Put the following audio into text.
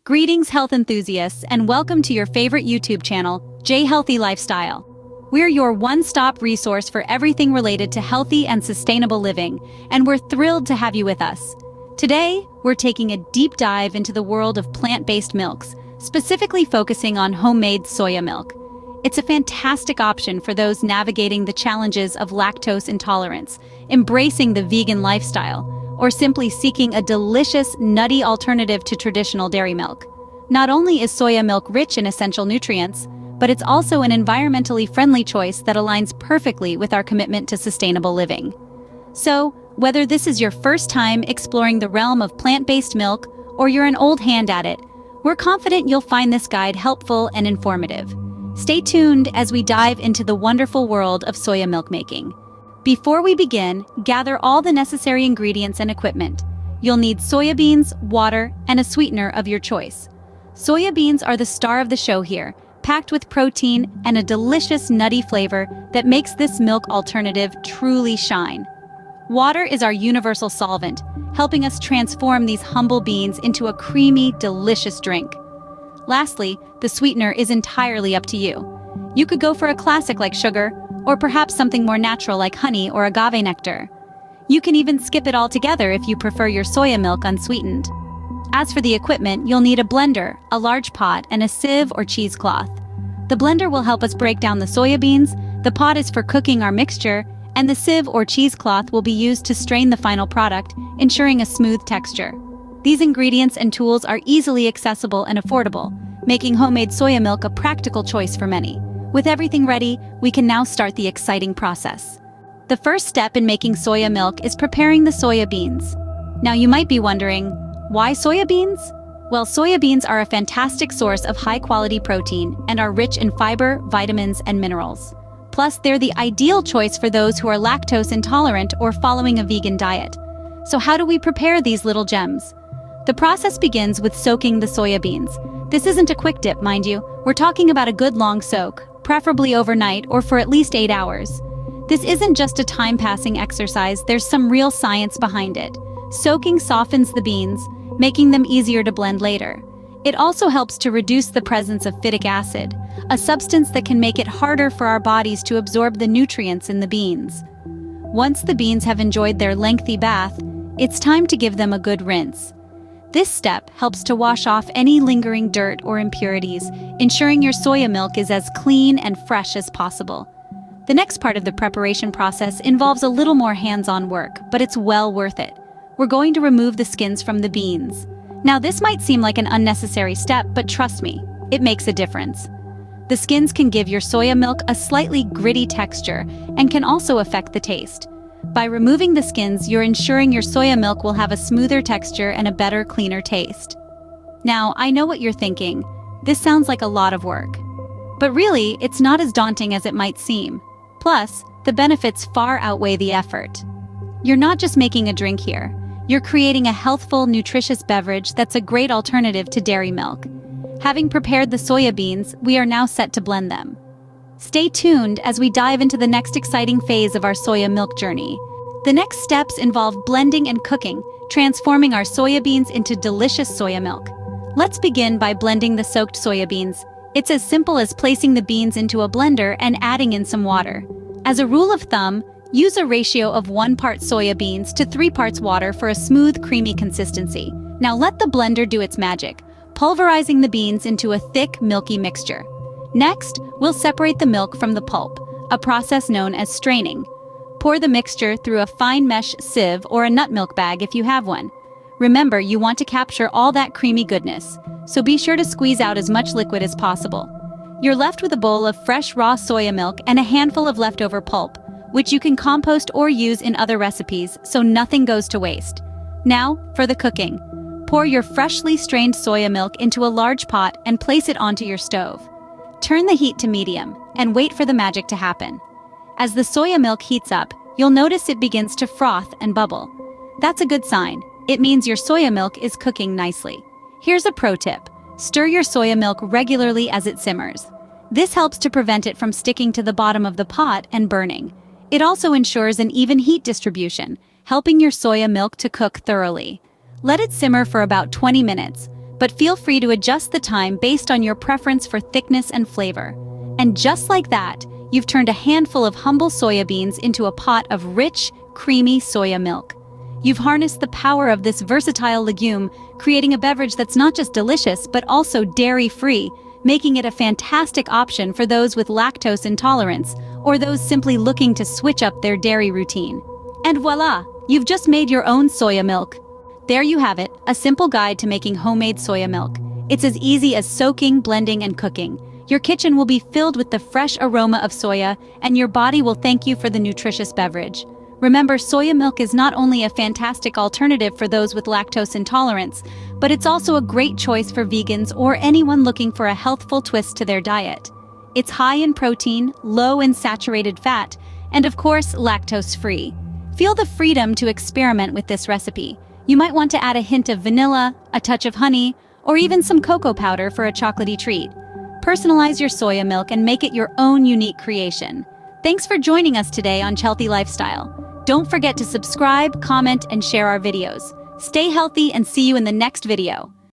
Greetings, health enthusiasts, and welcome to your favorite YouTube channel, J Healthy Lifestyle. We're your one-stop resource for everything related to healthy and sustainable living, and we're thrilled to have you with us. Today, we're taking a deep dive into the world of plant-based milks, specifically focusing on homemade soya milk. It's a fantastic option for those navigating the challenges of lactose intolerance, embracing the vegan lifestyle, or simply seeking a delicious, nutty alternative to traditional dairy milk. Not only is soya milk rich in essential nutrients, but it's also an environmentally friendly choice that aligns perfectly with our commitment to sustainable living. So, whether this is your first time exploring the realm of plant-based milk or you're an old hand at it, we're confident you'll find this guide helpful and informative. Stay tuned as we dive into the wonderful world of soya milk making. Before we begin, gather all the necessary ingredients and equipment. You'll need soybeans, water, and a sweetener of your choice. Soybeans are the star of the show here, packed with protein and a delicious nutty flavor that makes this milk alternative truly shine. Water is our universal solvent, helping us transform these humble beans into a creamy, delicious drink. Lastly, the sweetener is entirely up to you. You could go for a classic like sugar, or perhaps something more natural like honey or agave nectar. You can even skip it altogether if you prefer your soya milk unsweetened. As for the equipment, you'll need a blender, a large pot, and a sieve or cheesecloth. The blender will help us break down the soybeans, the pot is for cooking our mixture, and the sieve or cheesecloth will be used to strain the final product, ensuring a smooth texture. These ingredients and tools are easily accessible and affordable, making homemade soya milk a practical choice for many. With everything ready, we can now start the exciting process. The first step in making soya milk is preparing the soya beans. Now you might be wondering, why soya beans? Well, soya beans are a fantastic source of high-quality protein and are rich in fiber, vitamins, and minerals. Plus, they're the ideal choice for those who are lactose intolerant or following a vegan diet. So how do we prepare these little gems? The process begins with soaking the soya beans. This isn't a quick dip, mind you. We're talking about a good long soak, preferably overnight or for at least 8 hours. This isn't just a time-passing exercise, there's some real science behind it. Soaking softens the beans, making them easier to blend later. It also helps to reduce the presence of phytic acid, a substance that can make it harder for our bodies to absorb the nutrients in the beans. Once the beans have enjoyed their lengthy bath, it's time to give them a good rinse. This step helps to wash off any lingering dirt or impurities, ensuring your soya milk is as clean and fresh as possible. The next part of the preparation process involves a little more hands-on work, but it's well worth it. We're going to remove the skins from the beans. Now, this might seem like an unnecessary step, but trust me, it makes a difference. The skins can give your soya milk a slightly gritty texture and can also affect the taste. By removing the skins, you're ensuring your soya milk will have a smoother texture and a better, cleaner taste. Now, I know what you're thinking. This sounds like a lot of work. But really, it's not as daunting as it might seem. Plus, the benefits far outweigh the effort. You're not just making a drink here. You're creating a healthful, nutritious beverage that's a great alternative to dairy milk. Having prepared the soya beans, we are now set to blend them. Stay tuned as we dive into the next exciting phase of our soya milk journey. The next steps involve blending and cooking, transforming our soya beans into delicious soya milk. Let's begin by blending the soaked soya beans. It's as simple as placing the beans into a blender and adding in some water. As a rule of thumb, use a ratio of 1 part soya beans to 3 parts water for a smooth, creamy consistency. Now let the blender do its magic, pulverizing the beans into a thick, milky mixture. Next, we'll separate the milk from the pulp, a process known as straining. Pour the mixture through a fine mesh sieve or a nut milk bag if you have one. Remember, you want to capture all that creamy goodness, so be sure to squeeze out as much liquid as possible. You're left with a bowl of fresh raw soya milk and a handful of leftover pulp, which you can compost or use in other recipes, so nothing goes to waste. Now, for the cooking. Pour your freshly strained soya milk into a large pot and place it onto your stove. Turn the heat to medium and wait for the magic to happen. As the soya milk heats up, you'll notice it begins to froth and bubble. That's a good sign. It means your soya milk is cooking nicely. Here's a pro tip. Stir your soya milk regularly as it simmers. This helps to prevent it from sticking to the bottom of the pot and burning. It also ensures an even heat distribution, helping your soya milk to cook thoroughly. Let it simmer for about 20 minutes. but feel free to adjust the time based on your preference for thickness and flavor. And just like that, you've turned a handful of humble soya beans into a pot of rich, creamy soya milk. You've harnessed the power of this versatile legume, creating a beverage that's not just delicious but also dairy-free, making it a fantastic option for those with lactose intolerance or those simply looking to switch up their dairy routine. And voila, you've just made your own soya milk. There you have it, a simple guide to making homemade soya milk. It's as easy as soaking, blending, and cooking. Your kitchen will be filled with the fresh aroma of soya, and your body will thank you for the nutritious beverage. Remember, soya milk is not only a fantastic alternative for those with lactose intolerance, but it's also a great choice for vegans or anyone looking for a healthful twist to their diet. It's high in protein, low in saturated fat, and of course, lactose-free. Feel the freedom to experiment with this recipe. You might want to add a hint of vanilla, a touch of honey, or even some cocoa powder for a chocolatey treat. Personalize your soya milk and make it your own unique creation. Thanks for joining us today on Healthy Lifestyle. Don't forget to subscribe, comment, and share our videos. Stay healthy and see you in the next video.